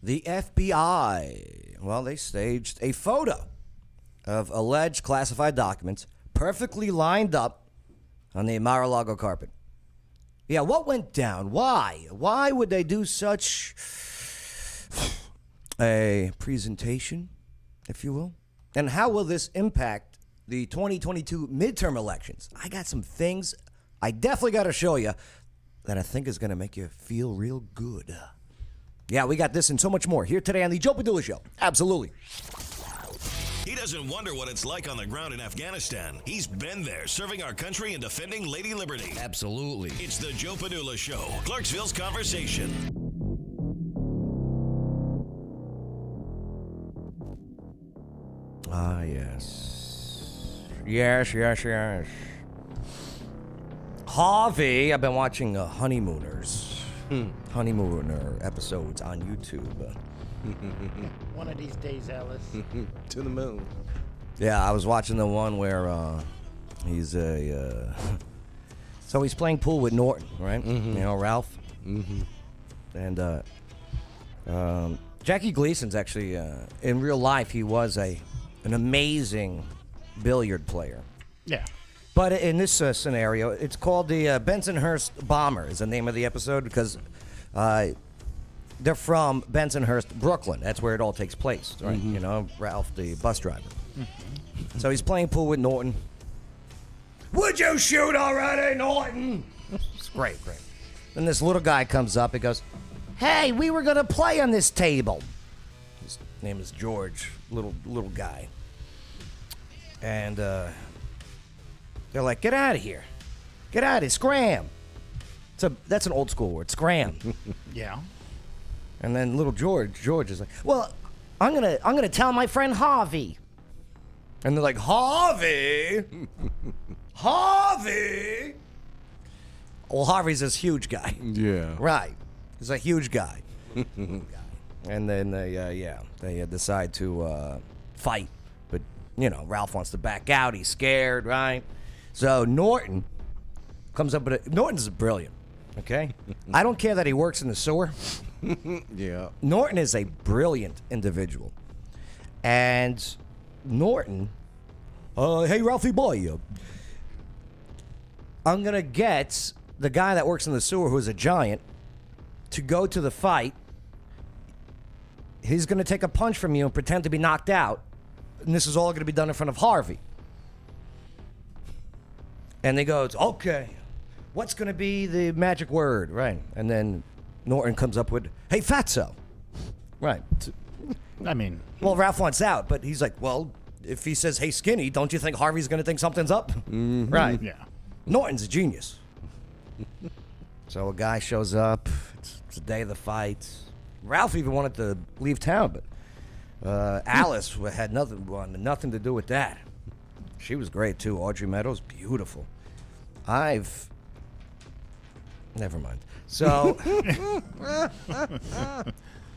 The FBI, well, they staged a photo of alleged classified documents perfectly lined up on the Mar-a-Lago carpet. Yeah, what went down? Why? Why would they do such a presentation, if you will? And how will this impact the 2022 midterm elections? I got some things I definitely got to show you that I think is going to make you feel real good. Yeah, we got this and so much more here today on the Joe Padula Show. Absolutely. He doesn't wonder what it's like on the ground in Afghanistan. He's been there, serving our country and defending Lady Liberty. Absolutely. It's the Joe Padula Show, Clarksville's conversation. Ah, yes. Yes. Harvey, I've been watching Honeymooners. Honeymooner episodes on YouTube. One of these days, Alice. To the moon. Yeah, I was watching the one where he's so he's playing pool with Norton, right? Mm-hmm. You know, Ralph. Mm-hmm. And Jackie Gleason's actually in real life he was an amazing billiard player. Yeah. But in this scenario, it's called the Bensonhurst Bomber is the name of the episode because they're from Bensonhurst, Brooklyn. That's where it all takes place, right? Mm-hmm. You know, Ralph, the bus driver. Mm-hmm. So he's playing pool with Norton. Would you shoot already, Norton? It's great. Then this little guy comes up and goes, hey, we were going to play on this table. His name is George, little guy. And they're like, get out of here. Get out of here. Scram. That's an old school word. Scram. Yeah. And then little George is like, well, I'm gonna tell my friend Harvey. And they're like, Harvey? Harvey? Well, Harvey's this huge guy. Yeah. Right. He's a huge guy. And then they decide to fight. But, you know, Ralph wants to back out. He's scared, right? So Norton comes up with Norton's brilliant, okay? I don't care that he works in the sewer. Yeah. Norton is a brilliant individual. And Norton, hey, Ralphie boy, I'm going to get the guy that works in the sewer who's a giant to go to the fight. He's going to take a punch from you and pretend to be knocked out. And this is all going to be done in front of Harvey. And they go, okay, what's going to be the magic word? Right. And then Norton comes up with, hey, fatso. Right. I mean, well, Ralph wants out, but he's like, well, if he says, hey, skinny, don't you think Harvey's going to think something's up? Mm-hmm. Right. Yeah. Norton's a genius. So a guy shows up. It's the day of the fight. Ralph even wanted to leave town, but Alice had nothing to do with that. She was great, too. Audrey Meadows, beautiful. Never mind. So,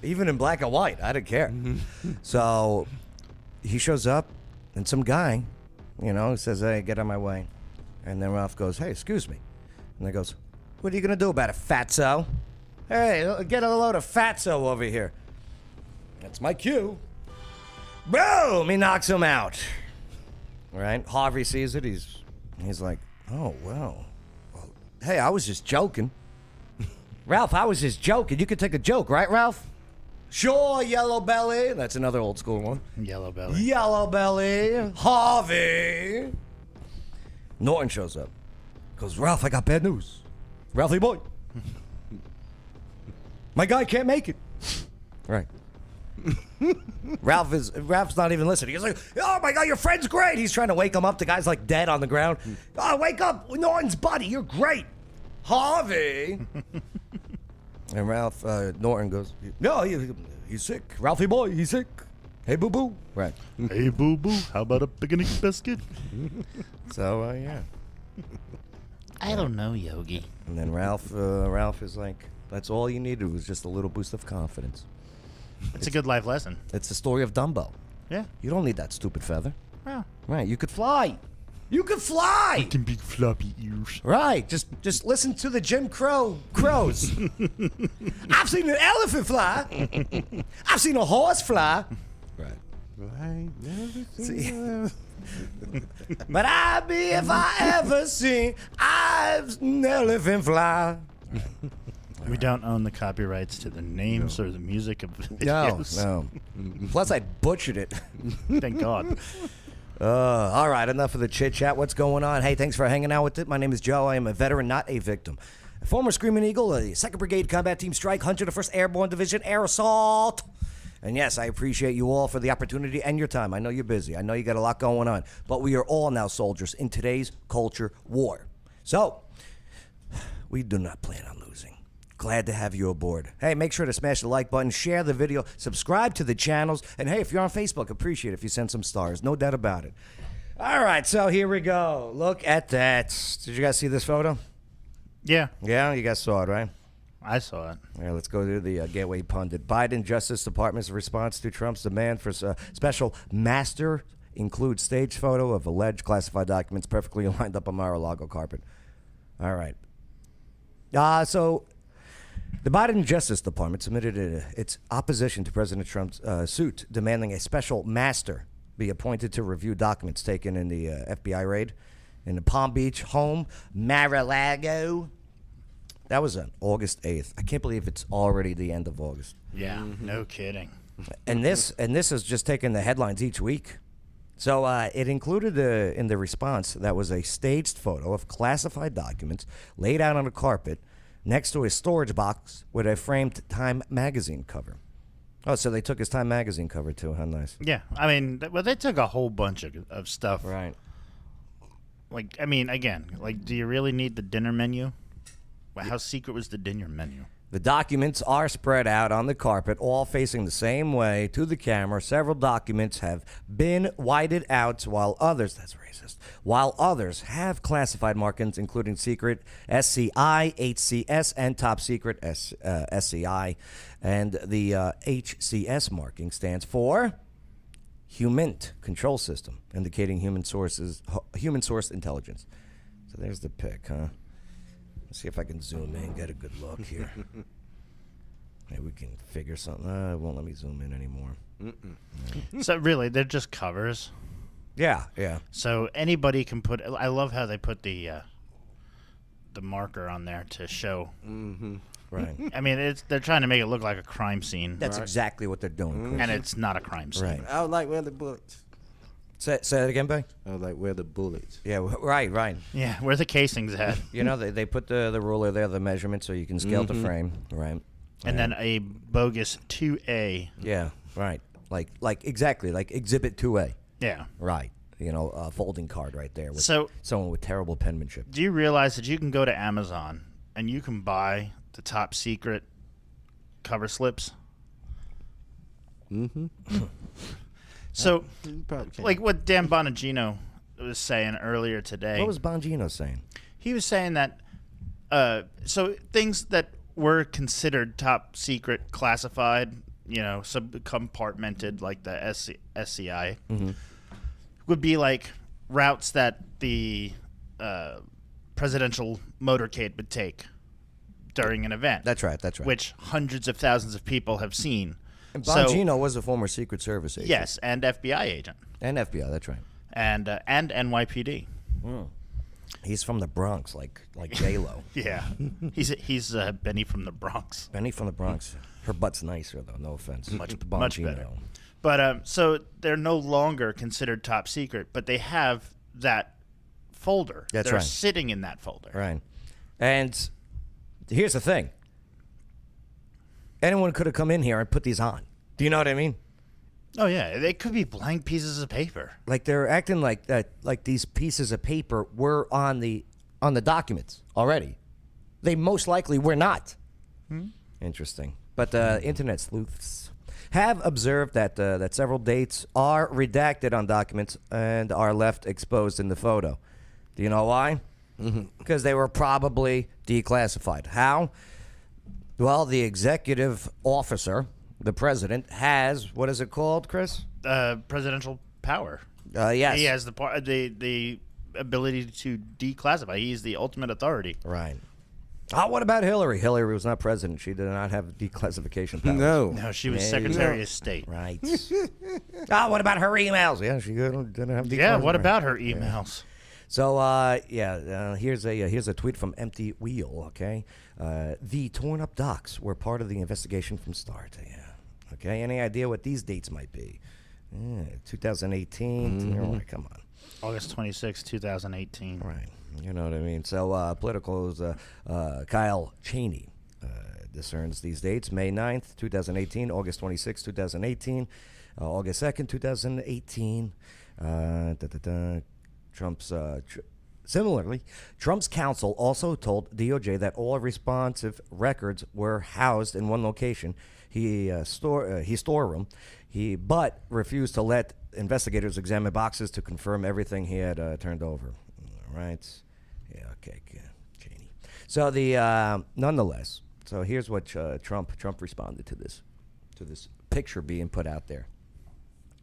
even in black and white, I didn't care. So, he shows up, and some guy, says, hey, get out of my way. And then Ralph goes, hey, excuse me. And he goes, what are you going to do about it, fatso? Hey, get a load of fatso over here. That's my cue. Boom! He knocks him out. Right? Harvey sees it. He's like, oh, well, hey, I was just joking. Ralph, I was just joking. You could take a joke, right, Ralph? Sure, Yellow Belly. That's another old school one. Yellow Belly. Yellow Belly. Harvey. Norton shows up. Goes, Ralph, I got bad news. Ralphie boy. My guy can't make it. Right. Ralph's not even listening. He's like, oh my God, your friend's great. He's trying to wake him up. The guy's like dead on the ground. Oh, wake up, Norton's buddy. You're great. Harvey. And Norton goes, no, he's sick. Ralphie boy, he's sick. Hey, boo-boo. Right. Hey, boo-boo, how about a picnic biscuit? So, yeah. I don't know, Yogi. And then Ralph is like, that's all you needed was just a little boost of confidence. It's a good life lesson. It's the story of Dumbo. Yeah. You don't need that stupid feather. Yeah. Right, you could fly. You can fly. Fucking big floppy ears. Right. Just listen to the Jim Crows. I've seen an elephant fly. I've seen a horse fly. Right. Right. Never See? seen But I be if I ever seen an elephant fly. We don't own the copyrights to the names or the music of the videos. No. Plus, I butchered it. Thank God. All right, enough of the chit chat. What's going on? Hey, thanks for hanging out with it. My name is Joe. I am a veteran, not a victim. A former Screaming Eagle, a 2nd Brigade Combat Team Strike, 101st Airborne Division Air Assault. And yes, I appreciate you all for the opportunity and your time. I know you're busy. I know you got a lot going on. But we are all now soldiers in today's culture war. So, we do not plan on losing. Glad to have you aboard. Hey, make sure to smash the like button, share the video, subscribe to the channels, and hey, if you're on Facebook, appreciate it if you send some stars. No doubt about it. All right, so here we go. Look at that. Did you guys see this photo? Yeah, Yeah, you guys saw it, right? I saw it. All right, let's go to the Gateway Pundit. Biden Justice Department's response to Trump's demand for special master includes staged photo of alleged classified documents perfectly lined up on Mar-a-Lago carpet. All right. So the Biden Justice Department submitted its opposition to President Trump's suit demanding a special master be appointed to review documents taken in the FBI raid in the Palm Beach home, Mar-a-Lago. That was on August 8th. I can't believe it's already the end of August. Yeah, no kidding. And this has just taken the headlines each week. So it included in the response that was a staged photo of classified documents laid out on a carpet next to a storage box with a framed Time magazine cover. Oh, so they took his Time magazine cover too. How nice. Yeah, I mean, well, they took a whole bunch of stuff. Right. Like, I mean, again, like, do you really need the dinner menu? Well, how secret was the dinner menu? The documents are spread out on the carpet, all facing the same way to the camera. Several documents have been whited out, while others, that's racist, while others have classified markings, including secret SCI, HCS, and top secret SCI. And the HCS marking stands for HUMINT Control System, indicating human source intelligence. So there's the pic, huh? Let's see if I can zoom in, get a good look here. Maybe we can figure something. It won't let me zoom in anymore. So really, they're just covers. Yeah. So anybody can put. I love how they put the marker on there to show. Right. I mean, they're trying to make it look like a crime scene. That's exactly what they're doing, Chris. And it's not a crime scene. Right. I was like, where the bullets? Say that again, Bay? I was like, where the bullets? Yeah, right. Yeah, where the casings at? You know, they put the ruler there, the measurement, so you can scale the frame, right? And then a bogus 2A. Yeah, right. Like exactly, like Exhibit 2A. Yeah. Right. You know, a folding card right there with So- someone with terrible penmanship. Do you realize that you can go to Amazon and you can buy the top secret cover slips? So, You probably can't. like what Dan Bonagino was saying earlier today. What was Bongino saying? He was saying that so things that were considered top secret classified, you know, compartmented like the SCI would be like routes that the presidential motorcade would take during an event. That's right. Which hundreds of thousands of people have seen. And So- Bongino was a former Secret Service agent. Yes, and FBI agent. And FBI, that's right. And NYPD. He's from the Bronx, like J-Lo. Yeah. he's Benny from the Bronx. Benny from the Bronx. Her butt's nicer, though. No offense. Much Bongino. better. But so they're no longer considered top secret, but they have that folder. That's They're right. sitting in that folder. Right. And here's the thing. Anyone could have come in here and put these on. Do you know what I mean? Oh yeah, they could be blank pieces of paper. Like they're acting like that. Like these pieces of paper were on the documents already. They most likely were not. Interesting. But internet sleuths have observed that several dates are redacted on documents and are left exposed in the photo. Do you know why? Because they were probably declassified. How? Well, the executive officer, the president, has, what is it called, Chris? Presidential power. Yes. He has the ability to declassify. He's the ultimate authority. Right. What about Hillary? Hillary was not president. She did not have declassification powers. No, she was Secretary of State. Right. What about her emails? Yeah, she didn't have declassification. Yeah, what about her emails? So, here's a tweet from Empty Wheel, okay? The torn up docs were part of the investigation from start. Yeah. Okay, any idea what these dates might be? 2018. Come on. August 26, 2018. Right. You know what I mean? So, Political's Kyle Cheney discerns these dates. May 9th, 2018. August 26, 2018. August 2nd, 2018. Similarly, Trump's counsel also told DOJ that all responsive records were housed in one location. He storeroom. But refused to let investigators examine boxes to confirm everything he had turned over. All right. Yeah. Okay. Good. Cheney. So nonetheless. So here's what Trump responded to this picture being put out there,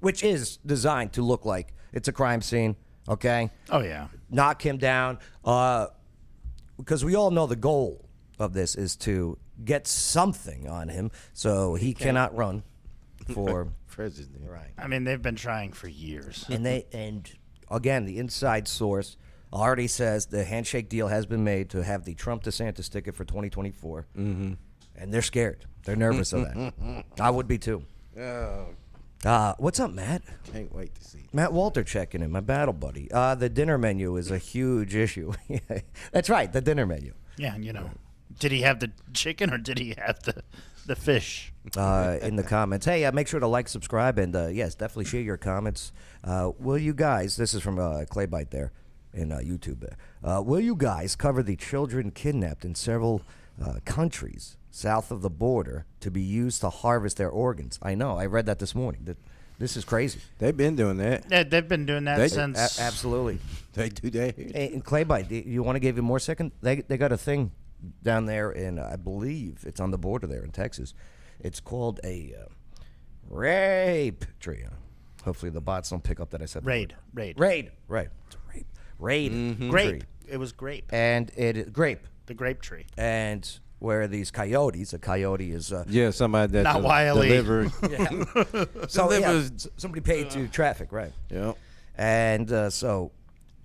which is designed to look like it's a crime scene. Okay. Oh yeah. Knock him down. Because we all know the goal of this is to get something on him so he cannot run for president. Right. I mean, they've been trying for years. And again, the inside source already says the handshake deal has been made to have the Trump DeSantis ticket for 2024. Mm-hmm. And they're scared. They're nervous of that. I would be too. What's up, Matt? Can't wait to see. Matt Walter checking in, my battle buddy. The dinner menu is a huge issue. That's right, the dinner menu. Yeah, did he have the chicken or did he have the fish? In the comments. Hey, make sure to like, subscribe, and yes, definitely share your comments. Will you guys, this is from Claybite there in YouTube, will you guys cover the children kidnapped in several countries south of the border to be used to harvest their organs? I know, I read that this morning. This is crazy. They've been doing that. Yeah, they've been doing that since. Absolutely. They do that. In Claybite, you want to give you more second? They got a thing down there in, I believe, it's on the border there in Texas. It's called a rape tree. Hopefully the bots don't pick up that I said Raid. Right. It's a rape. Raid. Mm-hmm. Grape. It was grape. And it is grape. The grape tree. And where these coyotes, a coyote is somebody that Not Wiley. delivers. Somebody paid to traffic, right? Yeah. And so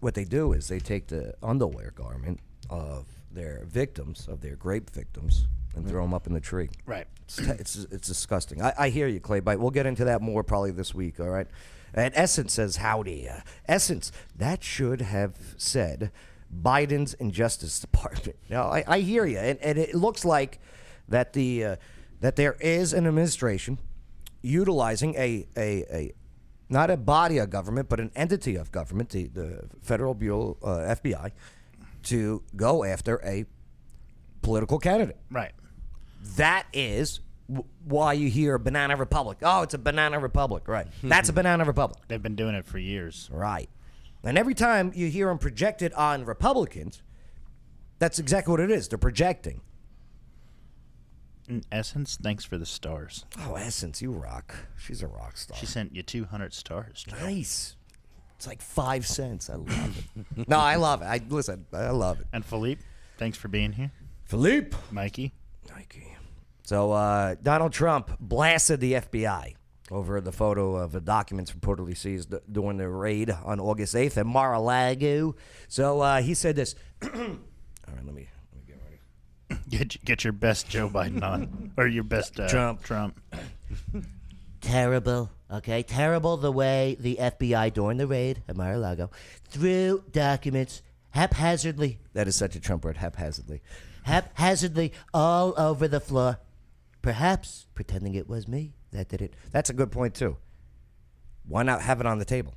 what they do is they take the underwear garment of their victims, of their grape victims, and throw them up in the tree. Right. It's disgusting. I hear you, Claybite. We'll get into that more probably this week, all right? And Essence says, howdy. Essence, that should have said Biden's Injustice Department. Now, I hear you, and it looks like that that there is an administration utilizing a not a body of government, but an entity of government, the Federal Bureau, FBI, to go after a political candidate. Right. That is why you hear Banana Republic. Oh, it's a Banana Republic, right? That's a Banana Republic. They've been doing it for years. Right. And every time you hear them projected on Republicans, that's exactly what it is. They're projecting. In Essence, thanks for the stars. Oh, Essence, you rock. She's a rock star. She sent you 200 stars. Joe. Nice. It's like 5 cents. I love it. No, I love it. I love it. And Philippe, thanks for being here. Philippe. Mikey. So Donald Trump blasted the FBI over the photo of the documents reportedly seized during the raid on August 8th at Mar-a-Lago. So he said this. All right, let me get ready. Get your best Joe Biden on, or your best Trump. Terrible, okay? Terrible the way the FBI during the raid at Mar-a-Lago threw documents haphazardly. That is such a Trump word, haphazardly. Haphazardly all over the floor. Perhaps pretending it was me that did it. That's a good point, too. Why not have it on the table?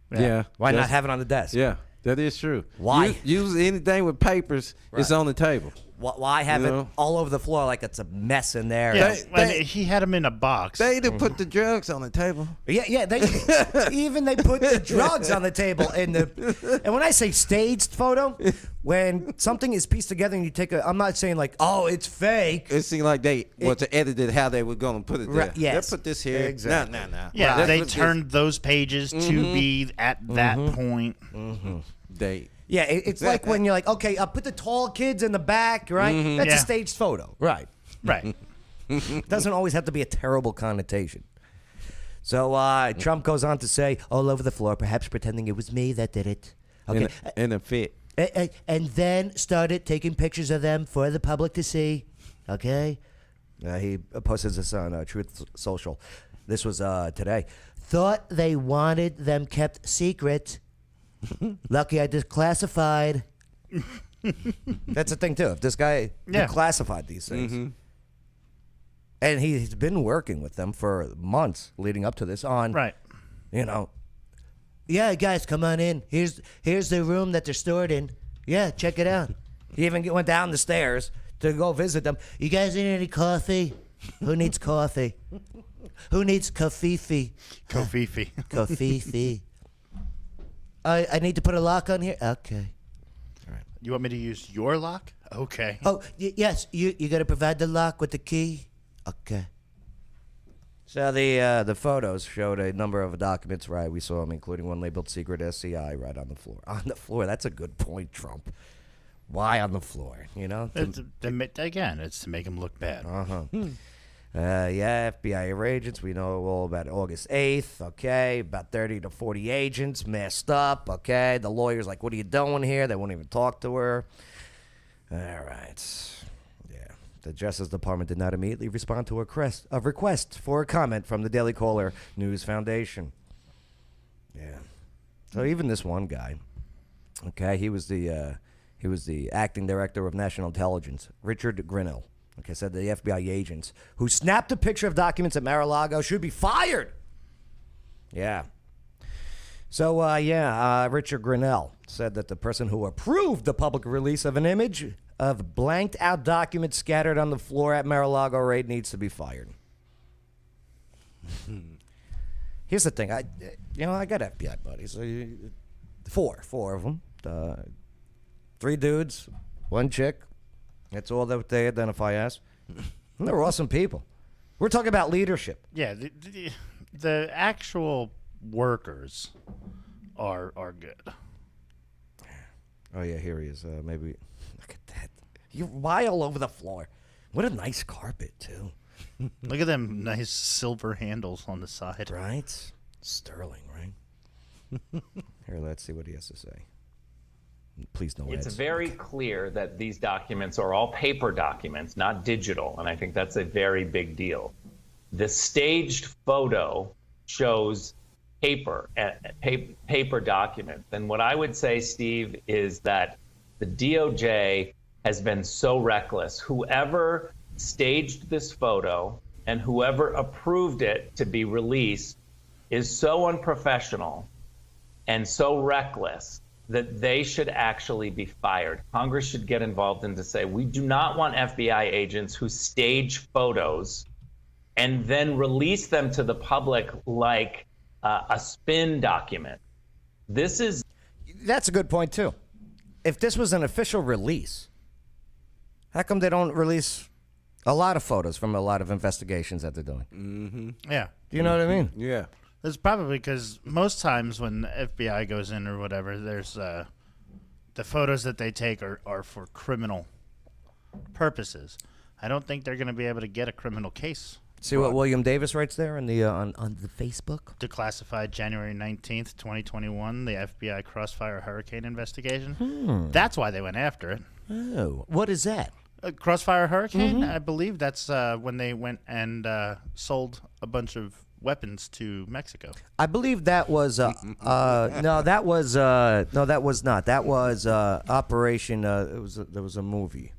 Yeah. Why not have it on the desk? Yeah, that is true. Why? Use anything with papers, it's on the table. Why have it all over the floor like it's a mess in there? Yeah, he had them in a box. They to put the drugs on the table. Yeah. They put the drugs on the table and when I say staged photo, when something is pieced together and you take I'm not saying like, oh, it's fake. It seemed like they edited how they were going to put it there. Right, yes. They put this here. Exactly. No. Yeah, they turned those pages to be at that point. Mm-hmm. date. Yeah, it's like when you're like, okay, put the tall kids in the back, right? That's Yeah. a staged photo, right? Right. Doesn't always have to be a terrible connotation. So Trump goes on to say, all over the floor, perhaps pretending it was me that did it. Okay, In a fit. and then started taking pictures of them for the public to see. Okay, he posted this on Truth Social. This was today. Thought they wanted them kept secret. Lucky I declassified. That's the thing too. If this guy declassified these things, and he's been working with them for months leading up to this on, Right. you know, yeah, guys, come on in. Here's the room that they're stored in. Yeah, check it out. He even went down the stairs to go visit them. You guys need any coffee? Who needs coffee? Who needs kofifi? Kofifi. Kofifi. I need to put a lock on here. Okay. You want me to use your lock? Okay. Oh yes, you got to provide the lock with the key. Okay. So the photos showed a number of documents, right? We saw them, including one labeled "Secret SCI" right on the floor. On the floor. That's a good point, Trump. Why on the floor? You know. Again, it's to make him look bad. Yeah, FBI agents. We know all about August 8th. Okay, about 30 to 40 agents messed up. Okay, the lawyer's like, "What are you doing here?" They won't even talk to her. All right. The Justice Department did not immediately respond to a request for a comment from the Daily Caller News Foundation. Yeah. So even this one guy, okay, he was the acting director of national intelligence, Richard Grinnell. Okay, said the FBI agents who snapped a picture of documents at Mar-a-Lago should be fired. Yeah. So, Richard Grinnell said that the person who approved the public release of an image of blanked out documents scattered on the floor at Mar-a-Lago raid needs to be fired. Here's the thing. I got FBI buddies. Four of them. 3 dudes, 1 chick. That's all that they identify as. And they're awesome people. We're talking about leadership. Yeah, the actual workers are good. Oh, yeah, here he is. Maybe. Look at that. Why all over the floor? What a nice carpet, too. Look at them nice silver handles on the side. Right? Sterling, right? Here, let's see what he has to say. Please no ads. It's very clear that these documents are all paper documents, not digital, and I think that's a very big deal. The staged photo shows paper documents. And what I would say, Steve, is that the DOJ has been so reckless. Whoever staged this photo and whoever approved it to be released is so unprofessional and so reckless that they should actually be fired. Congress should get involved and to say, we do not want FBI agents who stage photos and then release them to the public like a spin document. That's a good point, too. If this was an official release, how come they don't release a lot of photos from a lot of investigations that they're doing? Mm-hmm. Yeah. Do you know what I mean? Yeah. It's probably because most times when the FBI goes in or whatever, there's the photos that they take are for criminal purposes. I don't think they're going to be able to get a criminal case. See what William Davis writes there on the on the Facebook? Declassified January 19th, 2021, the FBI Crossfire Hurricane investigation. That's why they went after it. Oh, what is that? Crossfire Hurricane? I believe that's when they went and sold a bunch of weapons to Mexico. I believe that was no, that was not. That was Operation. There was a movie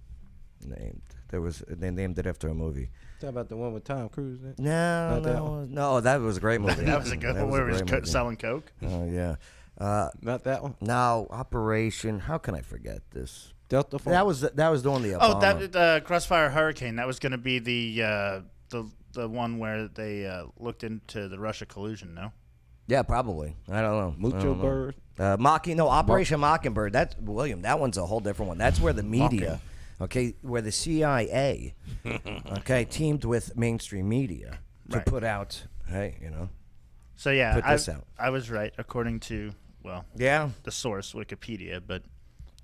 named. They named it after a movie. Talk about the one with Tom Cruise. No, that was a great movie. That was a good one where he was selling coke. Oh yeah. Not that one. Now Operation. How can I forget this? Delta Force. That was the one the Obama. Oh, that Crossfire Hurricane. That was going to be the one where they looked into the Russia collusion. No. Yeah, probably. I don't know. Mucho Bird. Operation Mockingbird. That's William. That one's a whole different one. That's where the media, where the CIA, teamed with mainstream media to put out, So yeah, put this out. I was right according to well, Yeah. the source, Wikipedia, but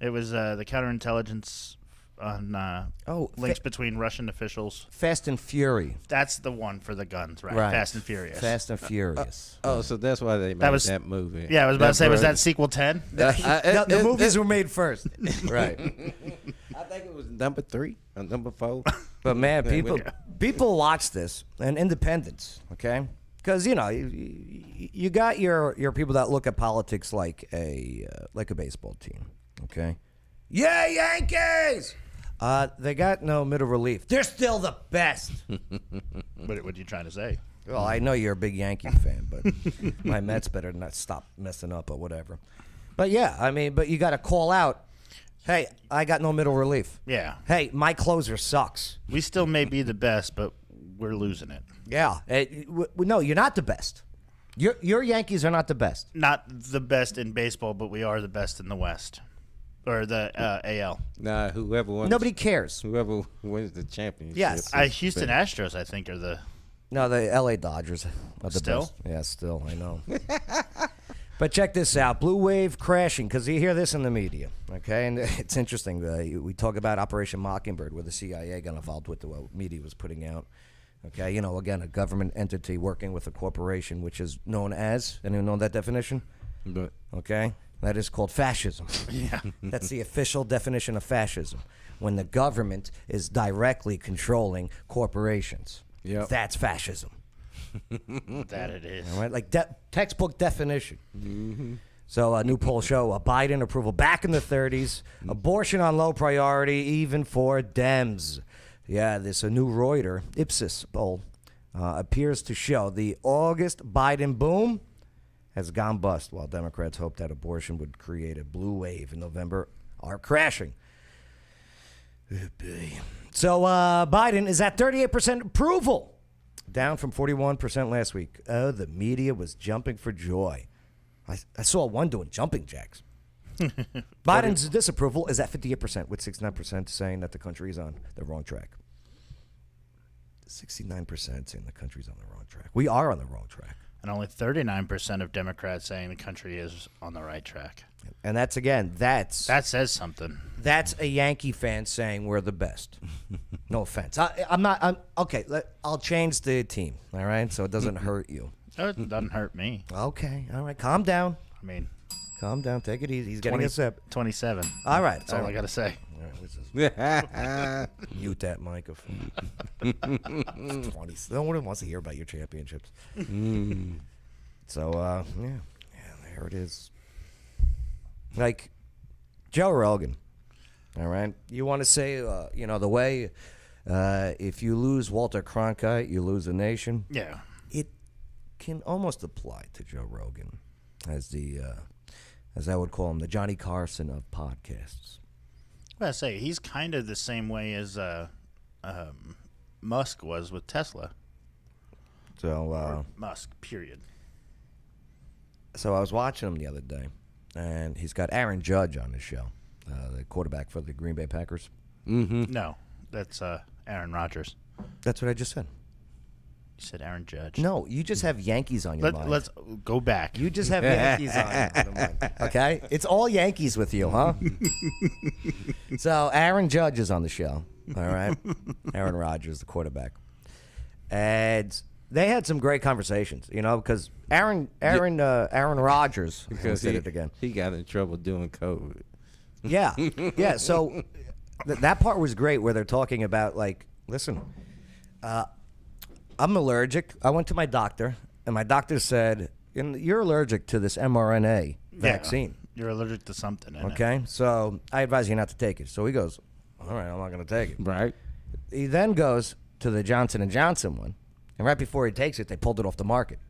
it was the counterintelligence on links between Russian officials. Fast and Fury. That's the one for the guns, right? Right. Fast and Furious. Fast and Furious. Oh, so that's why they made was- that movie. Yeah, I was about to say, was version. that sequel 10? The movies were made first. Right. I think it was number 3 or number 4. But man, Yeah, people watch this, and independents, okay? Because you got your people that look at politics like a baseball team, okay? Yeah, Yankees. They got no middle relief. They're still the best. What are you trying to say? Well, I know you're a big Yankee fan, but my Mets better not stop messing up or whatever. But yeah, I mean, but you got to call out. Hey, I got no middle relief. Yeah. Hey, my closer sucks. We still may be the best, but we're losing it. Yeah. No, you're not the best. Your Yankees are not the best. Not the best in baseball, but we are the best in the West. Or the AL. Nah, whoever wins. Nobody cares. Whoever wins the championship. Yes. Houston Astros, I think, are the... No, the L.A. Dodgers are the Still? best. Yeah, still, I know. But check this out. Blue wave crashing, because you hear this in the media, okay? And it's interesting. We talk about Operation Mockingbird, where the CIA got involved with what media was putting out. Okay, again, a government entity working with a corporation, which is known as, anyone know that definition? But Okay? That is called fascism. Yeah. That's the official definition of fascism. When the government is directly controlling corporations. Yep. That's fascism. That it is. All right? Like textbook definition. Mm-hmm. So a new poll show Biden approval back in the 30s. Abortion on low priority, even for Dems. Yeah, this a new Reuters Ipsos poll appears to show the August Biden boom has gone bust, while Democrats hope that abortion would create a blue wave in November are crashing. So Biden is at 38% approval, down from 41% last week. Oh, the media was jumping for joy. I saw one doing jumping jacks. Biden's disapproval is at 58%, with 69% saying that the country is on the wrong track. 69% saying the country's on the wrong track. We are on the wrong track. And only 39% of Democrats saying the country is on the right track. And that's That says something. That's a Yankee fan saying we're the best. No offense. Okay. I'll change the team. All right, so it doesn't hurt you. Oh, it doesn't hurt me. Okay. All right. Calm down. I mean, Calm down. Take it easy. He's getting a sip. 27. All right. That's all I got to say. All right, let's just mute that microphone. 20. No one wants to hear about your championships. So yeah, there it is. Like Joe Rogan. All right. You want to say, the way if you lose Walter Cronkite, you lose a nation. Yeah. It can almost apply to Joe Rogan as as I would call him, the Johnny Carson of podcasts. Well, I say he's kind of the same way as Musk was with Tesla. So Musk, period. So I was watching him the other day, and he's got Aaron Judge on his show, the quarterback for the Green Bay Packers. No, that's Aaron Rodgers. That's what I just said. You said Aaron Judge. No, you just have Yankees on your mind. Let's go back. You just have Yankees on your mind. Okay? It's all Yankees with you, huh? So Aaron Judge is on the show. All right? Aaron Rodgers, the quarterback. And they had some great conversations, because Aaron Rodgers, because said it again. He got in trouble doing COVID. Yeah. Yeah. So that part was great where they're talking about, like, listen, I'm allergic. I went to my doctor, and my doctor said, you're allergic to this mRNA vaccine. You're allergic to something. Okay? So I advise you not to take it. So he goes, all right, I'm not going to take it. Right. He then goes to the Johnson & Johnson one, and right before he takes it, they pulled it off the market.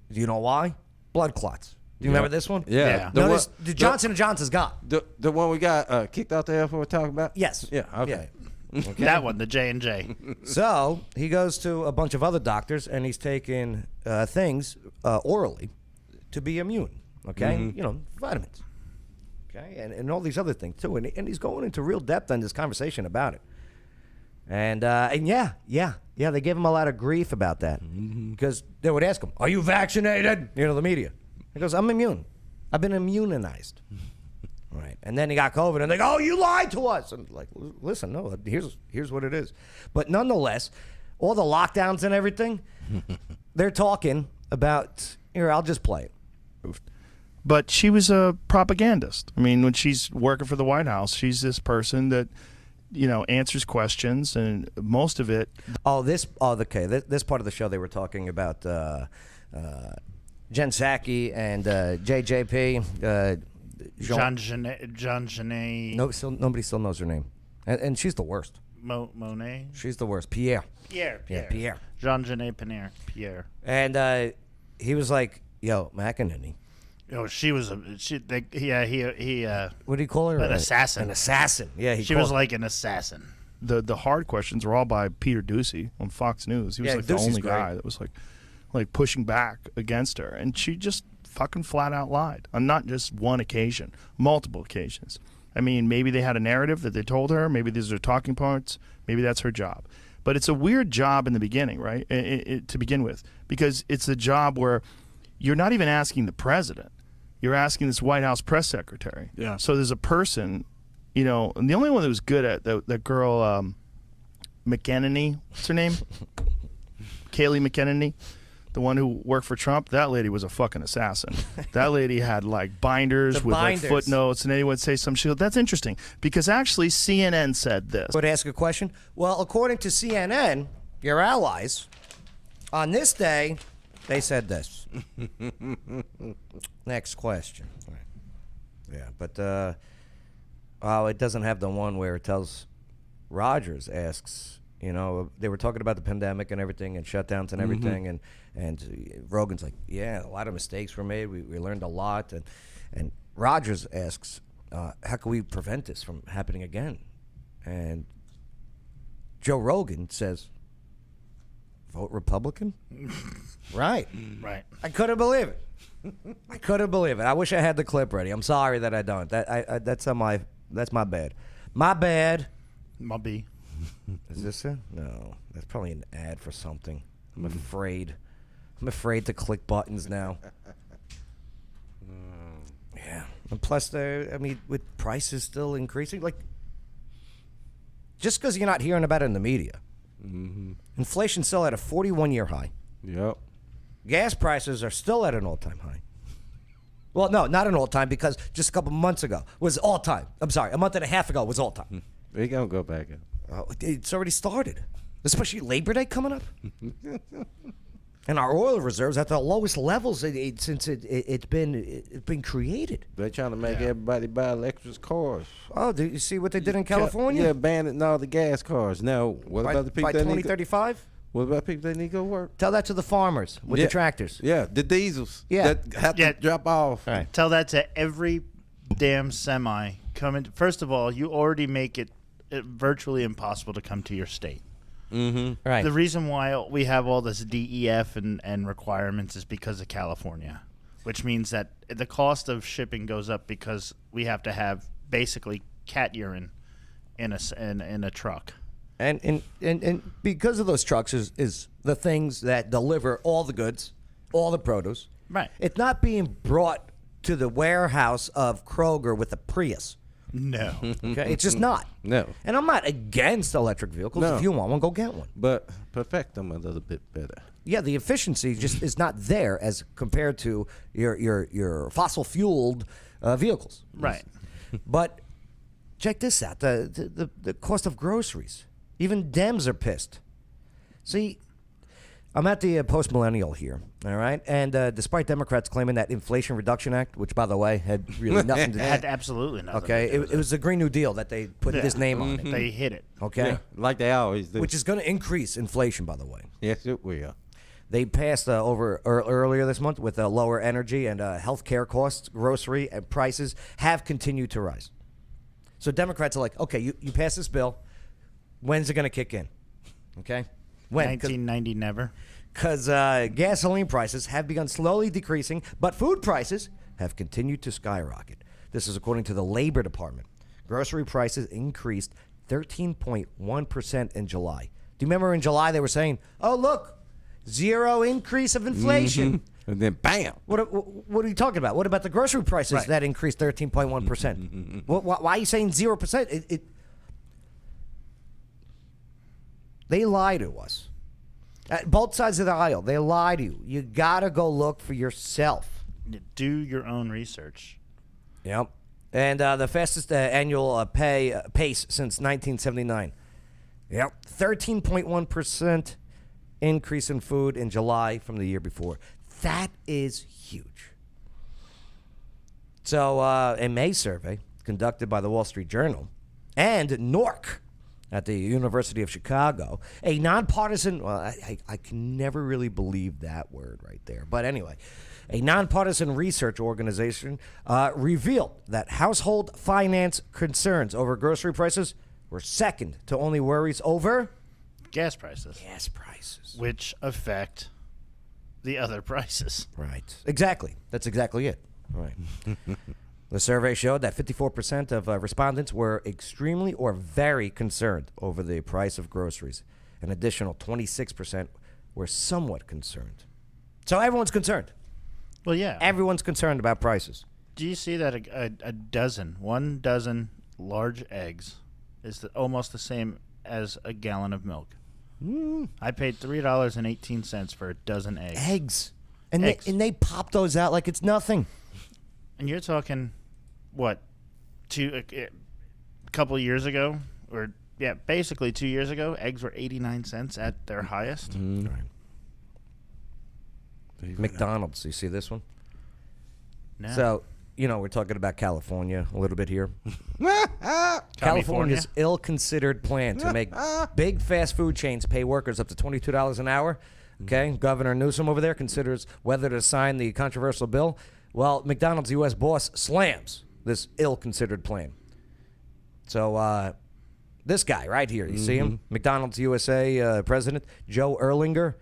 Do you know why? Blood clots. Do you remember this one? Yeah. Notice the Johnson & Johnson's gone. The one we got kicked out the air for talking about? Yes. Yeah, okay. Okay. That one, the J&J. So he goes to a bunch of other doctors, and he's taking things orally to be immune. Okay, vitamins. Okay, and all these other things too. And he's going into real depth on this conversation about it. And yeah, they gave him a lot of grief about that because they would ask him, "Are you vaccinated?" The media. He goes, "I'm immune." I've been immunized. Right. And then he got COVID, and they go, "Oh, you lied to us." And like, listen, no, here's what it is. But nonetheless, all the lockdowns and everything, they're talking about. Here, I'll just play it. But she was a propagandist. I mean, when she's working for the White House, she's this person that, answers questions, and most of it. This part of the show they were talking about Jen Psaki and JJP. John Genet. No, nobody still knows her name, and she's the worst. Monet. She's the worst. Pierre. Pierre. Jean Genet Pierre. And he was like, "Yo, McEnany." Oh, she was a he. What do you call her? An assassin. An assassin. Yeah, she was like an assassin. The hard questions were all by Peter Doocy on Fox News. He was like the only guy that was like pushing back against her, and she just fucking flat out lied on not just one occasion, multiple occasions. I mean, maybe they had a narrative that they told her. Maybe these are talking points. Maybe that's her job. But it's a weird job in the beginning, right? To begin with, because it's a job where you're not even asking the president. You're asking this White House press secretary. Yeah. So there's a person, and the only one that was good at that girl, McEnany, what's her name? Kayleigh McEnany. The one who worked for Trump, that lady was a fucking assassin. That lady had like binders with like footnotes, and anyone would say some shit. That's interesting because actually CNN said this. Would ask a question. Well, according to CNN, your allies, on this day, they said this. Next question. Yeah, but it doesn't have the one where it tells Rogers asks. They were talking about the pandemic and everything and shutdowns and everything, and Rogan's like, yeah, a lot of mistakes were made. We learned a lot, and Rogers asks, how can we prevent this from happening again? And Joe Rogan says, vote Republican. Right. I couldn't believe it. I wish I had the clip ready. I'm sorry that I don't. That's my bad. My bad. My B. Is this it? No, that's probably an ad for something. I'm afraid to click buttons now. Yeah, and plus, with prices still increasing, like just because you're not hearing about it in the media, inflation's still at a 41-year high. Yep. Gas prices are still at an all-time high. Well, no, not an all-time because just a couple months ago was all-time. I'm sorry, a month and a half ago was all-time. They gonna go back up. Oh, it's already started, especially Labor Day coming up. And our oil reserves at the lowest levels since it's been created. They're trying to make everybody buy electric cars. Oh, did you see what they did in California? Yeah, banning all the gas cars. Now, what about the people by that 2035? What about people that need to go work? Tell that to the farmers with the tractors. Yeah, the diesels. Yeah. That have to drop off. Right. Tell that to every damn semi coming. First of all, you already make it virtually impossible to come to your state. Mm-hmm. Right. The reason why we have all this DEF and requirements is because of California, which means that the cost of shipping goes up because we have to have basically cat urine in a truck. And because of those trucks is the things that deliver all the goods, all the produce. Right. It's not being brought to the warehouse of Kroger with a Prius. No. Okay, it's just not. No. And I'm not against electric vehicles. No. If you want one, go get one. But perfect them a little bit better. Yeah, the efficiency just is not there as compared to your fossil fueled vehicles. Right. But check this out: the cost of groceries. Even Dems are pissed. See, I'm at the post-millennial here, all right? And despite Democrats claiming that Inflation Reduction Act, which, by the way, had really nothing to do Had absolutely nothing. okay, to do it with was the Green New Deal that they put his name on it, They hit it. okay? Yeah, like they always do. Which is going to increase inflation, by the way. Yes, it will. They passed earlier this month with lower energy and health care costs, grocery and prices have continued to rise. So Democrats are like, okay, you pass this bill. When's it going to kick in? Okay? When? 1990 never. Because gasoline prices have begun slowly decreasing, but food prices have continued to skyrocket. This is according to the Labor Department. Grocery prices increased 13.1% in July. Do you remember in July they were saying, oh, look, zero increase of inflation. And then bam. What are you talking about? What about the grocery prices that increased 13.1%? Why are you saying 0%? They lie to us. At both sides of the aisle, they lie to you. You got to go look for yourself. Do your own research. Yep. And the fastest annual pace since 1979. Yep. 13.1% increase in food in July from the year before. That is huge. So a May survey conducted by the Wall Street Journal and NORC at the University of Chicago, a nonpartisan, well, I can never really believe that word right there. But anyway, a nonpartisan research organization revealed that household finance concerns over grocery prices were second to only worries over gas prices. Gas prices. Which affect the other prices. Right. Exactly. That's exactly it. Right. The survey showed that 54% of respondents were extremely or very concerned over the price of groceries. An additional 26% were somewhat concerned. So everyone's concerned. Well, yeah. Everyone's concerned about prices. Do you see that one dozen large eggs is almost the same as a gallon of milk? I paid $3.18 for a dozen eggs. Eggs. And they pop those out like it's nothing. And you're talking, what, a couple of years ago? Or, yeah, basically 2 years ago, eggs were 89 cents at their highest. Right. McDonald's, you see this one? No. So, we're talking about California a little bit here. California's ill-considered plan to make big fast food chains pay workers up to $22 an hour. Okay, Governor Newsom over there considers whether to sign the controversial bill. Well, McDonald's U.S. boss slams this ill-considered plan. So, this guy right here, you see him? McDonald's USA president, Joe Erlinger.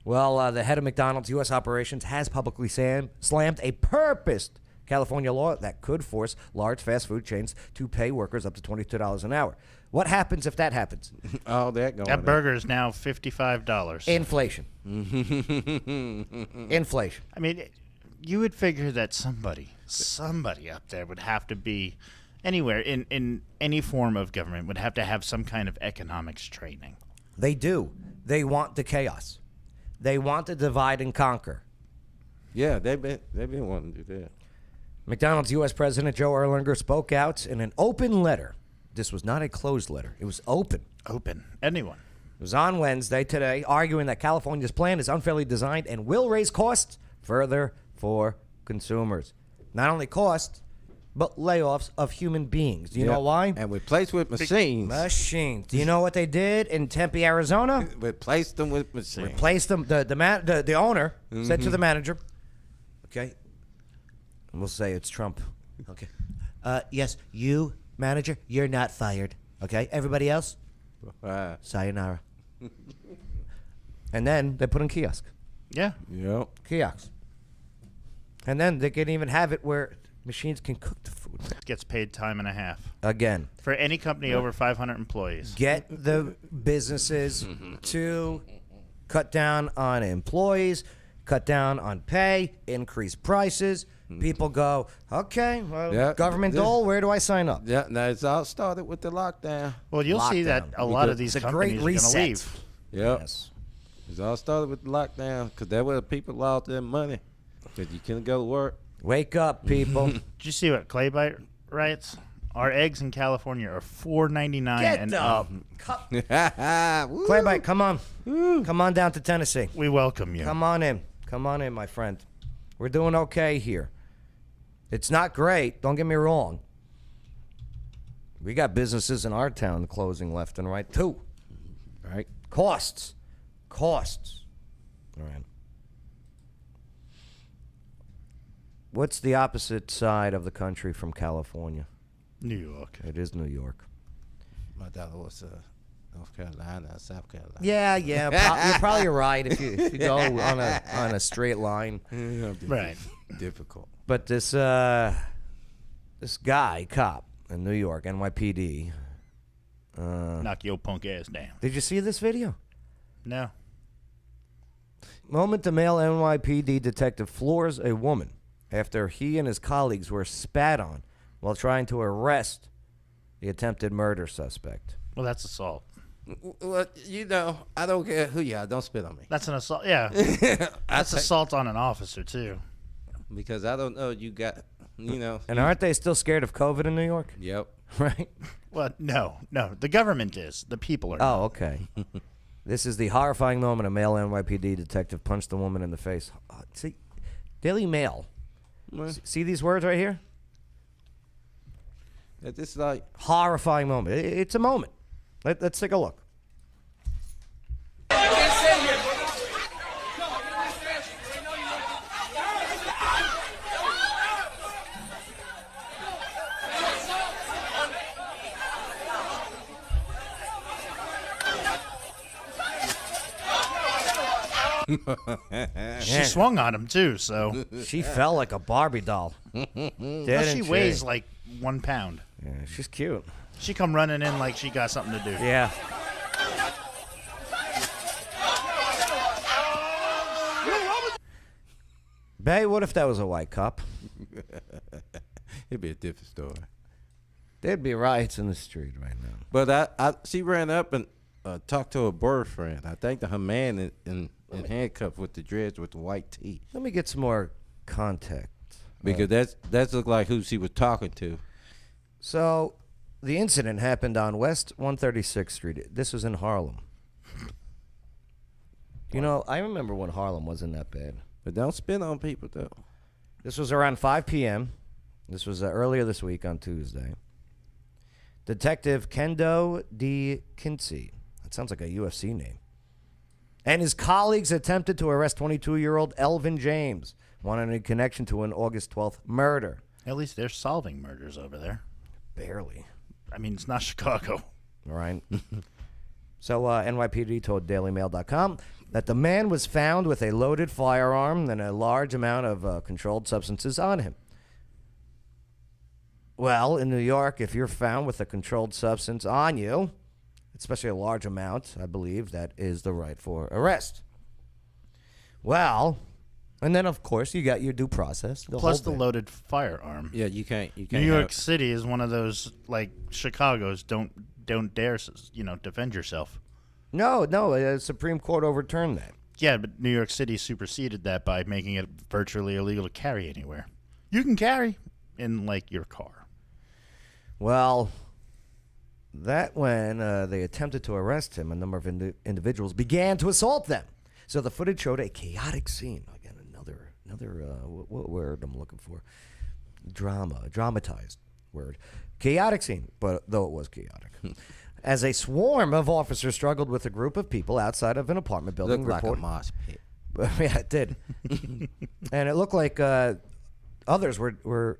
Well, the head of McDonald's U.S. operations has publicly slammed a purposed California law that could force large fast food chains to pay workers up to $22 an hour. What happens if that happens? All that going on. That burger is now $55. Inflation. Inflation. I mean, you would figure that somebody up there would have to be anywhere in any form of government would have to have some kind of economics training. They do. They want the chaos. They want to divide and conquer. Yeah, they've been wanting to do that. McDonald's U.S. President Joe Erlinger spoke out in an open letter. This was not a closed letter. It was open. Open. Anyone. It was on Wednesday today, arguing that California's plan is unfairly designed and will raise costs further for consumers. Not only costs, but layoffs of human beings. Do you know why? And replaced with machines. Machines. Do you know what they did in Tempe, Arizona? Replaced them with machines. Replaced them. The owner said to the manager, okay, and we'll say it's Trump. Okay. Yes, you, manager, you're not fired. Okay? Everybody else? Sayonara. And then they put in kiosk. Yeah. Yep. Kiosks. And then they can even have it where machines can cook the food. Gets paid time and a half. Again. For any company over 500 employees. Get the businesses to cut down on employees, cut down on pay, increase prices. People go, okay, well, government dole, where do I sign up? Yeah, now it's all started with the lockdown. Well, you'll see that a lot of these companies are going to leave. Yep. Yes. It's all started with the lockdown because that's where people lost their money because you couldn't go to work. Wake up, people. Did you see what Claybite writes? Our eggs in California are $4.99 and up. Claybite, come on. Come on down to Tennessee. We welcome you. Come on in. Come on in, my friend. We're doing okay here. It's not great. Don't get me wrong. We got businesses in our town closing left and right, too. All right? Costs. All right. What's the opposite side of the country from California? New York. It is New York. I thought it was North Carolina, South Carolina. Yeah. You're probably right if you go on a straight line. Right. Difficult. But this guy, cop in New York, NYPD. Knock your punk ass down. Did you see this video? No. Moment the male NYPD detective floors a woman after he and his colleagues were spat on while trying to arrest the attempted murder suspect. Well, that's assault. Well, I don't care who you are. Don't spit on me. That's an assault. Yeah. That's assault on an officer, too. Because I don't know. You got, And aren't they still scared of COVID in New York? Yep. Right? Well, no. The government is. The people are. Oh, okay. This is the horrifying moment a male NYPD detective punched a woman in the face. See, Daily Mail. See these words right here? It's like horrifying moment. It's a moment. Let's take a look. She swung on him too, so she fell like a Barbie doll. She weighs like 1 pound. Yeah, she's cute. She come running in like she got something to do. Yeah. Bay, what if that was a white cop? It'd be a different story. There'd be riots in the street right now. But she ran up and talked to her boyfriend. I think her man in handcuffs with the dreads with the white tee. Let me get some more context. Because that's looked like who she was talking to. So, the incident happened on West 136th Street. This was in Harlem. I remember when Harlem wasn't that bad. But don't spin on people, though. This was around 5 p.m. This was earlier this week on Tuesday. Detective Kendo D. Kinsey. That sounds like a UFC name. And his colleagues attempted to arrest 22-year-old Elvin James, wanted a connection to an August 12th murder. At least they're solving murders over there. Barely. I mean, it's not Chicago. All right. So NYPD told DailyMail.com that the man was found with a loaded firearm and a large amount of controlled substances on him. Well, in New York, if you're found with a controlled substance on you, especially a large amount, I believe that is the right for arrest. Well, and then of course you got your due process. Plus the loaded firearm. Yeah, you can't. New York City is one of those like Chicago's. Don't dare, defend yourself. No, the Supreme Court overturned that. Yeah, but New York City superseded that by making it virtually illegal to carry anywhere. You can carry in like your car. Well, that when they attempted to arrest him, a number of individuals began to assault them. So the footage showed a chaotic scene. Again, another what word I'm looking for? Dramatized word. Chaotic scene, but though it was chaotic. As a swarm of officers struggled with a group of people outside of an apartment building. Looked like a mosh pit. Yeah, it did. And it looked like others were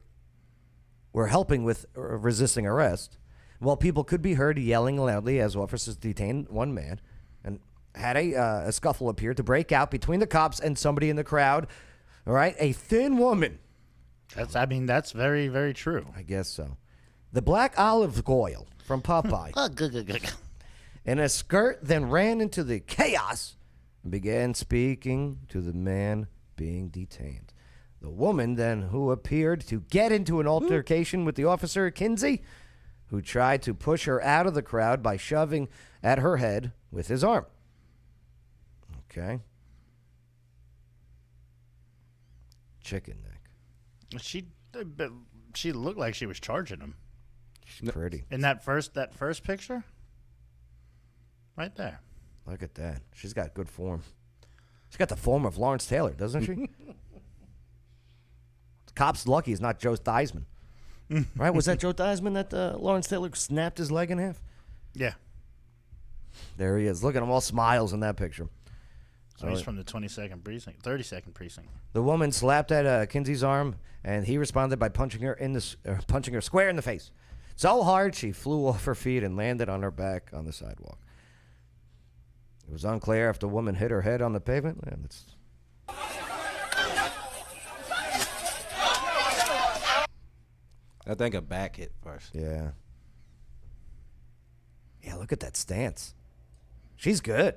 helping with resisting arrest, while people could be heard yelling loudly as officers detained one man and had a scuffle appear to break out between the cops and somebody in the crowd. All right, a thin woman. That's very, very true. I guess so. The black olive oil from Popeye in a skirt then ran into the chaos and began speaking to the man being detained. The woman then, who appeared to get into an altercation with the officer, Kinsey, who tried to push her out of the crowd by shoving at her head with his arm. Okay. Chicken neck. She looked like she was charging him. She's pretty. In that first picture? Right there. Look at that. She's got good form. She's got the form of Lawrence Taylor, doesn't she? The cop's lucky he's not Joe Theismann. Right? Was that Joe Theismann that Lawrence Taylor snapped his leg in half? Yeah. There he is. Look at him, all smiles in that picture. So he's from the 32nd precinct, 32nd precinct. The woman slapped at Kinsey's arm, and he responded by punching her square in the face. So hard, she flew off her feet and landed on her back on the sidewalk. It was unclear if the woman hit her head on the pavement. I think a back hit first. Yeah. Yeah, look at that stance. She's good.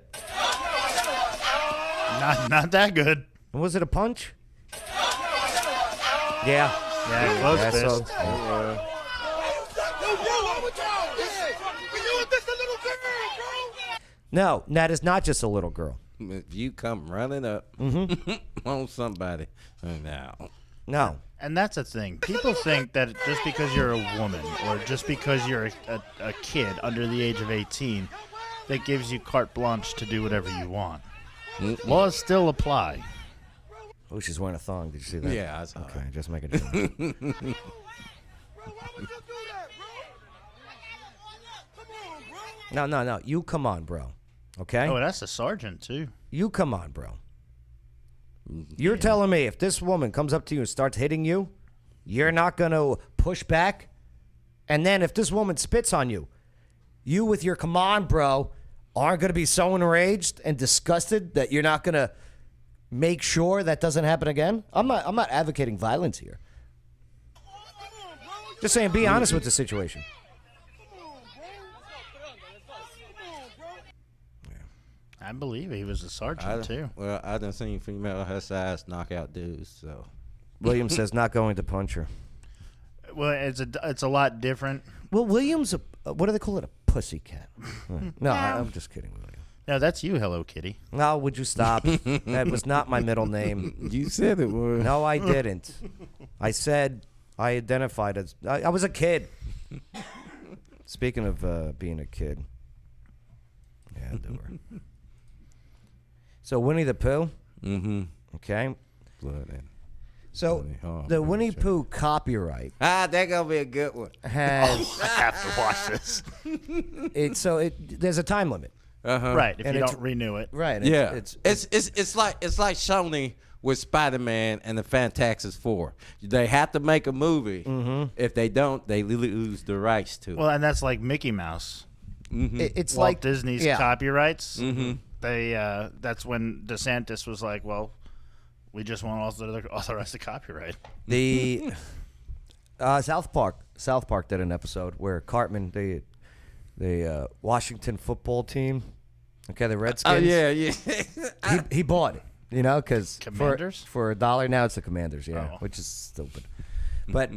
Not that good. Was it a punch? Yeah. Yeah, close Yeah, fist. No, that is not just a little girl. If you come running up on somebody, now. No. And that's the thing. People think that just because you're a woman or just because you're a kid under the age of 18, that gives you carte blanche to do whatever you want. Laws still apply. Oh, she's wearing a thong. Did you see that? Yeah, I saw Okay, it. just making sure. No. You come on, bro. Okay? Oh, that's a sergeant, too. You come on, bro. You're telling me if this woman comes up to you and starts hitting you, you're not going to push back? And then if this woman spits on you, you with your come on, bro, aren't going to be so enraged and disgusted that you're not going to make sure that doesn't happen again? I'm not advocating violence here. Just saying, be honest with the situation. I believe he was a sergeant, too. Well, I done seen female her size knock out dudes, so. William says not going to punch her. Well, it's a lot different. Well, William's what do they call it? A pussycat. No, I'm just kidding, William. No, that's you, Hello Kitty. No, would you stop? That was not my middle name. You said it was. No, I didn't. I said I identified as I was a kid. Speaking of being a kid. Yeah, they were. So Winnie the Pooh. Mm-hmm. Okay. Blood and So the Winnie Pooh copyright that gonna be a good one. has I have to watch this. there's a time limit. Right, if And you it's- don't renew it. Right. Yeah, It's it's like Sony with Spider-Man and the Fantastic Four. They have to make a movie. Mm-hmm. If they don't, they lose the rights to it. Well, and that's like Mickey Mouse. it's Walt like Disney's yeah. copyrights. Mm-hmm. That's when DeSantis was like, well, we just want to authorize the copyright. The South Park did an episode where Cartman, the Washington football team, okay, the Redskins. Oh yeah. He bought it, because Commanders? for $1 now it's the Commanders, yeah, which is stupid. But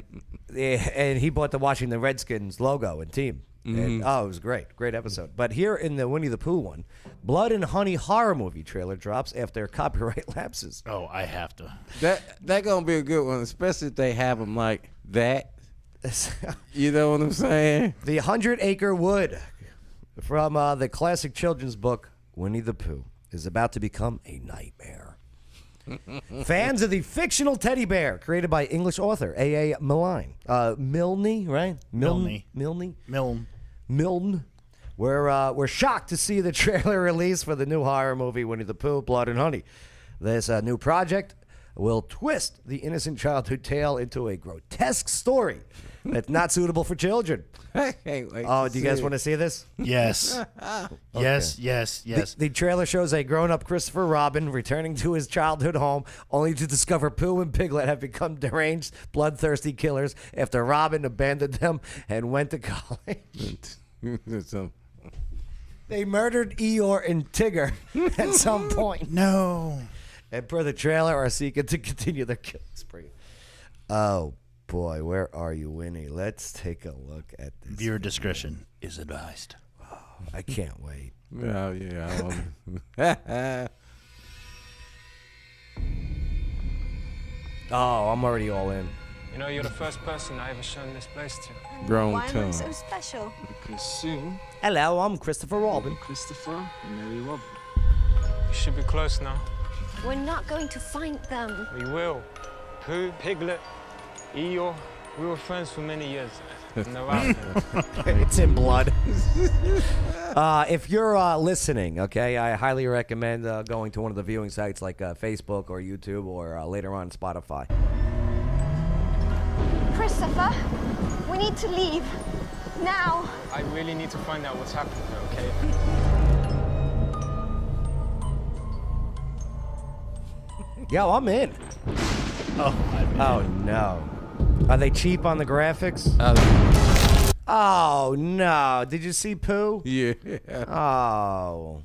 and he bought the Washington Redskins logo and team. And, it was great episode. But here in the Winnie the Pooh one, Blood and Honey horror movie trailer drops after copyright lapses. Oh, I have to. That gonna be a good one, especially if they have them like that. You know what I'm saying? The 100-Acre Wood from the classic children's book Winnie the Pooh is about to become a nightmare. Fans of the fictional teddy bear created by English author A.A. Milne, right? Milne. We're shocked to see the trailer release for the new horror movie Winnie the Pooh, Blood and Honey. This new project will twist the innocent childhood tale into a grotesque story that's not suitable for children. I can't wait. Oh, do you guys want to see this? Yes. Yes. The trailer shows a grown-up Christopher Robin returning to his childhood home only to discover Pooh and Piglet have become deranged, bloodthirsty killers after Robin abandoned them and went to college. They murdered Eeyore and Tigger at some point. No. And per the trailer, are seeking to continue their killing spree. Oh, boy, where are you, Winnie? Let's take a look at this. Viewer discretion is advised. I can't wait. Oh, yeah. Oh, I'm already all in. You know, you're the first person I ever shown this place to. Grown Why am I tongue. so special? Because soon, Hello, I'm Christopher Robin. Christopher and Mary Robin. You should be close now. We're not going to find them. We will. Pooh, Piglet, Eeyore, we were friends for many years. And they're out there. It's in blood. If you're listening, okay, I highly recommend going to one of the viewing sites like Facebook or YouTube or later on Spotify. Christopher, we need to leave. Now. I really need to find out what's happening here, okay? Yo, I'm in. Oh, no. Are they cheap on the graphics? Oh, no. Did you see Pooh? Yeah. Oh.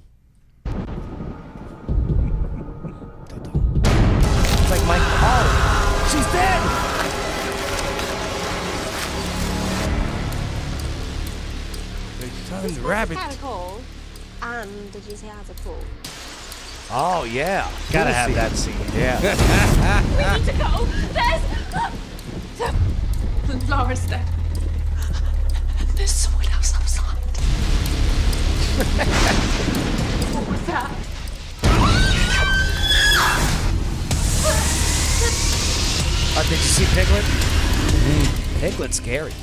rabbit. Kind of cold. And did you say it has a pool? Oh yeah, Gotta Pool have scene. that scene. Yeah. We need to go. There's Laura's there. There's someone else outside. What was that? Did you see Piglet? Piglet's scary.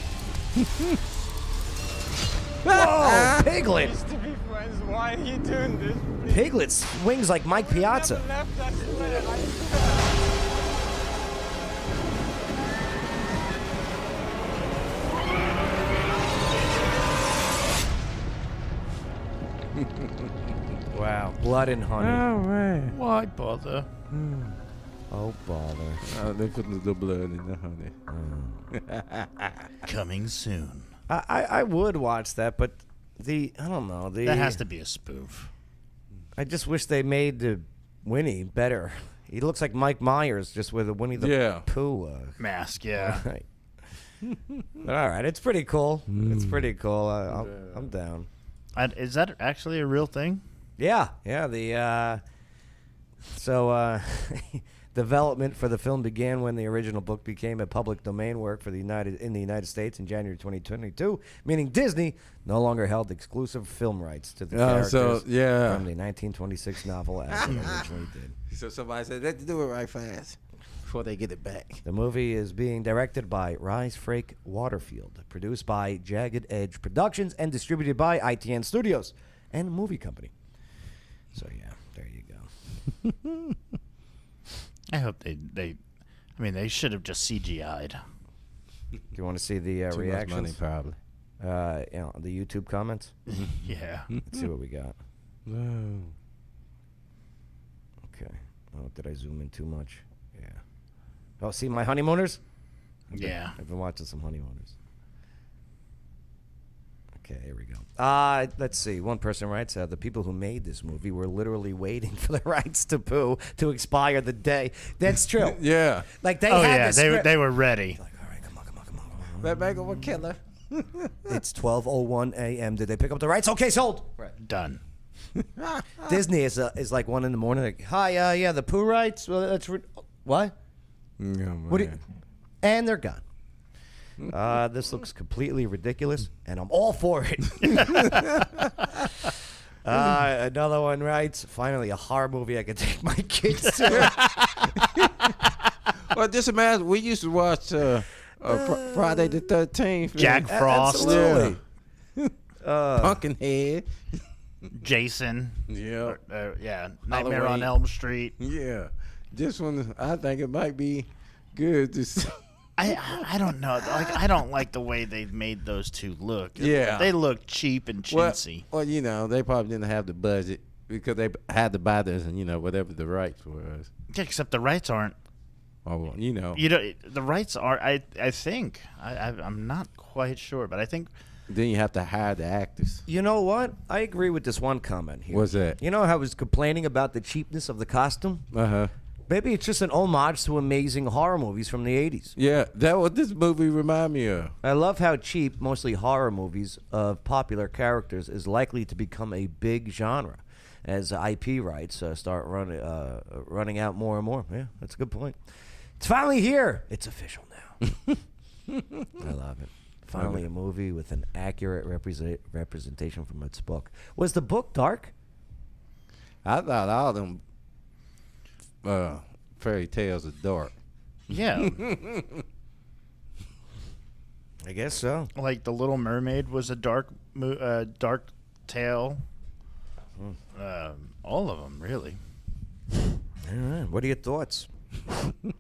Whoa, Piglet! To be friends, why are you doing this? Piglet swings like Mike Piazza. Left, I swear. Wow, blood and honey. All right. Why bother? Oh bother. Oh, they put the blood in the honey. Coming soon. I would watch that, but I don't know. That has to be a spoof. I just wish they made the Winnie better. He looks like Mike Myers, just with a Winnie the Pooh. Mask, yeah. Right. But all right, it's pretty cool. It's pretty cool. I'm down. Is that actually a real thing? Yeah. Development for the film began when the original book became a public domain work for the United States in January 2022, meaning Disney no longer held exclusive film rights to the characters from the 1926 novel as it originally did. So somebody said, let's do it right fast before they get it back. The movie is being directed by Rhys Frake Waterfield, produced by Jagged Edge Productions, and distributed by ITN Studios and a movie company. So yeah, there you go. I hope they should have just CGI'd. Do you want to see the Too reactions? much money, probably. The YouTube comments. Yeah. Let's see what we got. No. Okay. Oh, did I zoom in too much? Yeah. Oh, see my honeymooners? Yeah. I've been watching some honeymooners. Okay, here we go. Let's see. One person writes, the people who made this movie were literally waiting for the rights to Pooh to expire the day. That's true. Yeah. Like they Oh had yeah, the script. they were ready. Like, all right, come on. That make him a killer. It's 12:01 a.m. Did they pick up the rights? Okay, sold. Right. Done. Disney is like 1 in the morning. Like, hi, yeah, the Pooh rights. Well, that's what? What? Do you, and they're gone. This looks completely ridiculous, and I'm all for it. Another one writes, finally a horror movie I can take my kids to. Well, just imagine, we used to watch Friday the 13th. Jack Frost. Absolutely. Pumpkinhead. Jason. Yeah. Yeah. Nightmare Halloween. on Elm Street. Yeah. This one, I think it might be good to see. I don't know. Like I don't like the way they made those two look. Yeah. They look cheap and chintzy. Well, you know, they probably didn't have the budget because they had to buy this and, you know, whatever the rights was. Yeah, except the rights aren't. Oh, you know. The rights are. I think. I'm not quite sure, but I think. Then you have to hire the actors. You know what? I agree with this one comment here. What's that? You know how I was complaining about the cheapness of the costume? Uh-huh. Maybe it's just an homage to amazing horror movies from the 80s. Yeah, that what this movie remind me of. I love how cheap, mostly horror movies of popular characters is likely to become a big genre as IP rights start running out more and more. Yeah, that's a good point. It's finally here. It's official now. I love it. Finally a movie with an accurate representation from its book. Was the book dark? I thought all them fairy tales are dark. Yeah. I guess so. Like The Little Mermaid was a dark tale. All of them, really. All right. What are your thoughts?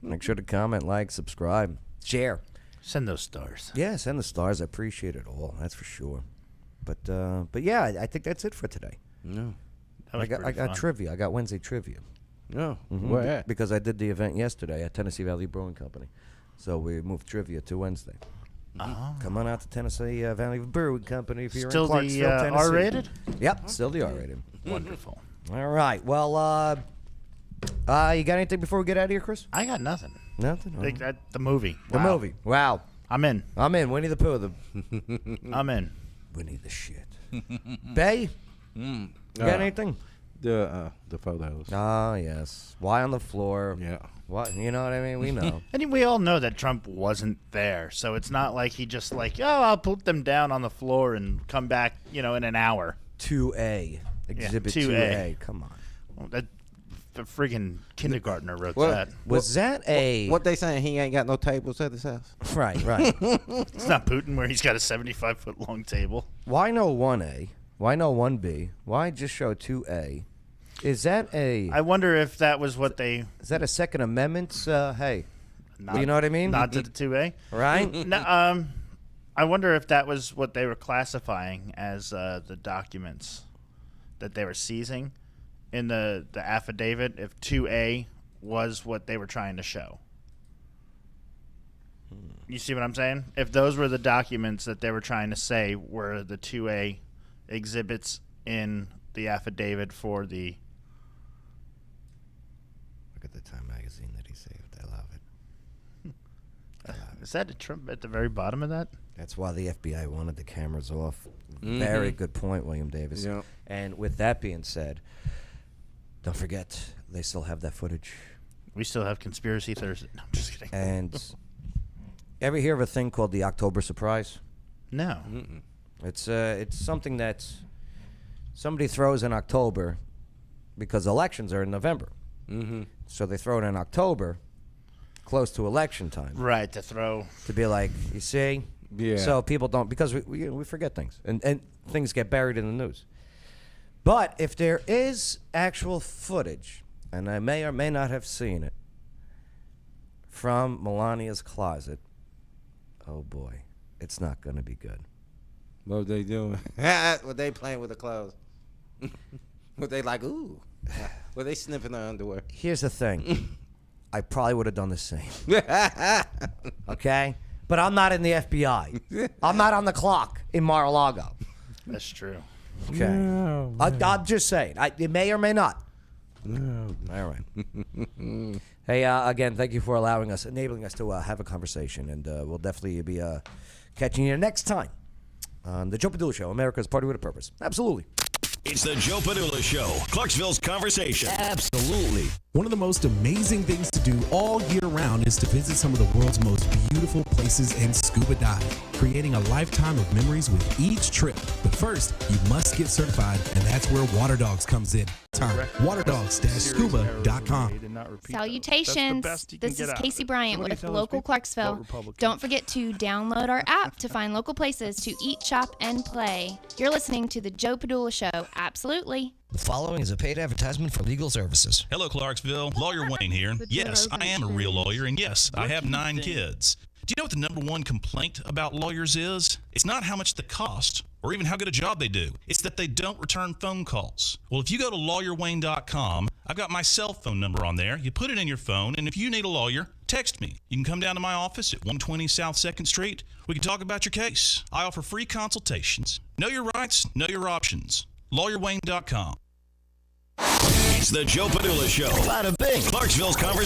Make sure to comment, like, subscribe, share. Send those stars. Yeah, send the stars. I appreciate it all. That's for sure. But yeah, I think that's it for today. No. That was I got fun. trivia. I got Wednesday trivia. No. Mhm. Where at? Because I did the event yesterday at Tennessee Valley Brewing Company. So we moved trivia to Wednesday. Oh. Come on out to Tennessee Valley Brewing Company if you're Still in Clarksville, the Tennessee. R-rated? Yep, still the R-rated. Wonderful. All right. Well, you got anything before we get out of here, Chris? I got nothing. Nothing? Like the movie. The Wow. movie. Wow. I'm in. I'm in. Winnie the Pooh. I'm in. We need the shit. Bay, you got anything? The photos. Ah, yes. Why on the floor? Yeah. What? You know what I mean? We know. And we all know that Trump wasn't there, so it's not like he just I'll put them down on the floor and come back, in an hour. 2A. Exhibit 2A. Come on. Well, the friggin' kindergartner wrote What? that. Was that a... What they saying? He ain't got no tables at his house. Right. It's not Putin where he's got a 75-foot long table. Why no 1A? Why no 1B? Why just show 2A? Is that a... I wonder if that was what they... Is that a Second Amendment? Hey, Not, you know what I mean? Not to the 2A? Right? No, I wonder if that was what they were classifying as the documents that they were seizing in the affidavit, if 2A was what they were trying to show. You see what I'm saying? If those were the documents that they were trying to say were the 2A exhibits in the affidavit for the... Look at the Time magazine that he saved. I love it. Is that a Trump at the very bottom of that? That's why the FBI wanted the cameras off. Very good point, William Davis. Yeah. And with that being said, don't forget, they still have that footage. We still have Conspiracy Thursday. No, I'm just kidding. And ever hear of a thing called the October Surprise? No. It's something that somebody throws in October because elections are in November. So they throw it in October, close to election time. Right, to throw. To be like, you see? Yeah. So people don't, because we forget things. And things get buried in the news. But if there is actual footage, and I may or may not have seen it, from Melania's closet, oh boy, it's not going to be good. What they doing? What they playing with the clothes? What they like? Ooh. Were they sniffing her underwear? Here's the thing. I probably would have done the same. Okay? But I'm not in the FBI. I'm not on the clock in Mar-a-Lago. That's true. Okay? No, I'm just saying. It may or may not. No. All right. Hey, again, thank you for enabling us to have a conversation. And we'll definitely be catching you next time on The Joe Padula Show, America's Party with a Purpose. Absolutely. It's The Joe Padula Show, Clarksville's conversation. Absolutely. One of the most amazing things to do all year round is to visit some of the world's most beautiful places and scuba dive, creating a lifetime of memories with each trip. But first, you must get certified, and that's where Water Dogs comes in. waterdogs-scuba.com. Salutations. This is Casey Bryant with Local Clarksville. Don't forget to download our app to find local places to eat, shop, and play. You're listening to The Joe Padula Show. Absolutely. The following is a paid advertisement for legal services. Hello, Clarksville. Lawyer Wayne here. Yes, I am a real lawyer, and yes, I have 9 kids. Do you know what the number one complaint about lawyers is? It's not how much they cost or even how good a job they do. It's that they don't return phone calls. Well, if you go to lawyerwayne.com, I've got my cell phone number on there. You put it in your phone, and if you need a lawyer, text me. You can come down to my office at 120 South 2nd Street. We can talk about your case. I offer free consultations. Know your rights, know your options. lawyerwayne.com. It's the Joe Padula Show. Bada bing. Clarksville's conversation.